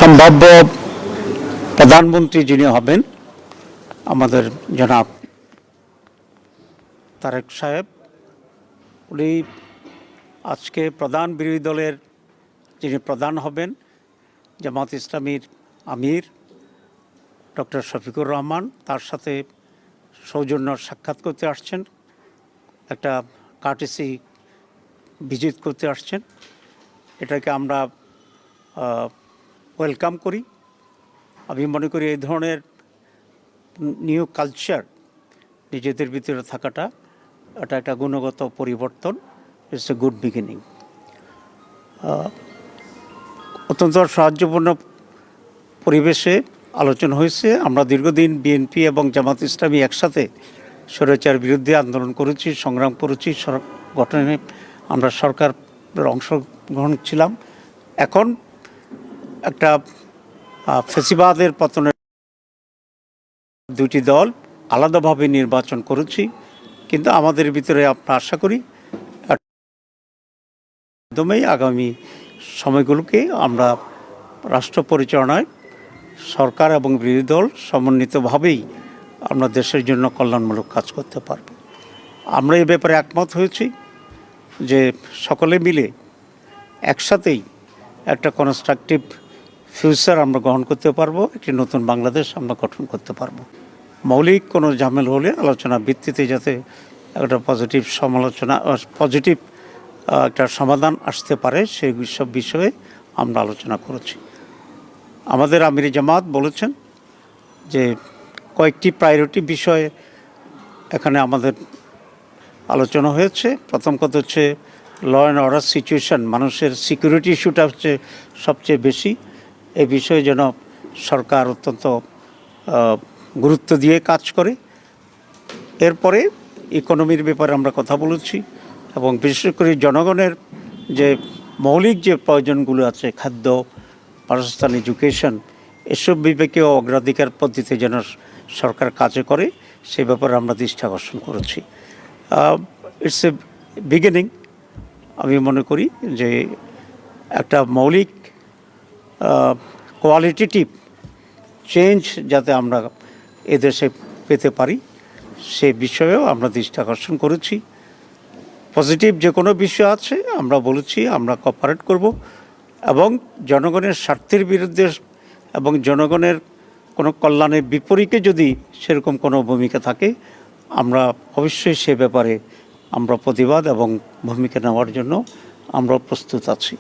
সম্ভাব্য প্রধানমন্ত্রী যিনি হবেন আমাদের জনাব তারেক সাহেব, উনি আজকে প্রধান বিরোধী দলের যিনি প্রধান হবেন জামাত ইসলামীর আমির ডক্টর শফিকুর রহমান, তার সাথে সৌজন্য সাক্ষাৎ করতে আসছেন, একটা কার্টেসি ভিজিট করতে আসছেন। এটাকে আমরা ওয়েলকাম করি। আমি মনে করি এই ধরনের নিউ কালচার নিজেদের ভিতরে থাকাটা এটা একটা গুণগত পরিবর্তন। It's a good beginning. অত্যন্ত সাহায্যপূর্ণ পরিবেশে আলোচনা হয়েছে। আমরা দীর্ঘদিন বিএনপি এবং জামাত ইসলামী একসাথে স্বৈরাচার বিরুদ্ধে আন্দোলন করেছি, সংগ্রাম করেছি, গঠনে আমরা সরকারের অংশগ্রহণ ছিলাম। এখন একটা ফ্যাসিবাদের পতনের দুটি দল আলাদাভাবে নির্বাচন করেছি, কিন্তু আমাদের ভিতরে আমরা আশা করি মাধ্যমেই আগামী সময়গুলোকে আমরা রাষ্ট্র পরিচালনায় সরকার এবং বিরোধী দল সমন্বিতভাবেই আমরা দেশের জন্য কল্যাণমূলক কাজ করতে পারব। আমরা এই ব্যাপারে একমত হয়েছি যে সকলে মিলে একসাথেই একটা কনস্ট্রাকটিভ ফিউচার আমরা গ্রহণ করতে পারবো, একটি নতুন বাংলাদেশ আমরা গঠন করতে পারবো। মৌলিক কোনো ঝামেলা হলে আলোচনা ভিত্তিতে যাতে একটা পজিটিভ একটা সমাধান আসতে পারে সেই সব বিষয়ে আমরা আলোচনা করেছি। আমাদের আমির জামাত বলেছেন যে কয়েকটি প্রায়োরিটি বিষয়ে এখানে আমাদের আলোচনা হয়েছে। প্রথম কথা হচ্ছে ল অ্যান্ড অর্ডার সিচুয়েশন, মানুষের সিকিউরিটি ইস্যুটা হচ্ছে সবচেয়ে বেশি। এই বিষয়ে যেন সরকার অত্যন্ত গুরুত্ব দিয়ে কাজ করে। এরপরে ইকোনমির ব্যাপারে আমরা কথা বলেছি এবং বিশেষ করে জনগণের যে মৌলিক যে প্রয়োজনগুলো আছে, খাদ্য, বাসস্থান, এডুকেশন, এসব বিবেকেও অগ্রাধিকার পদ্ধতিতে যেন সরকার কাজে করে সে ব্যাপারে আমরা দৃষ্টি আকর্ষণ করেছি। It's a beginning. আমি মনে করি যে একটা মৌলিক কোয়ালিটেটিভ চেঞ্জ যাতে আমরা এদেশে পেতে পারি সে বিষয়েও আমরা দৃষ্টি আকর্ষণ করেছি। পজিটিভ যে কোনো বিষয় আছে আমরা বলেছি আমরা কোঅপারেট করব এবং জনগণের স্বার্থের বিরুদ্ধে এবং জনগণের কোনো কল্যাণের বিপরীতে যদি সেরকম কোনো ভূমিকা থাকে আমরা অবশ্যই সে ব্যাপারে আমরা প্রতিবাদ এবং ভূমিকা নেওয়ার জন্য আমরা প্রস্তুত আছি।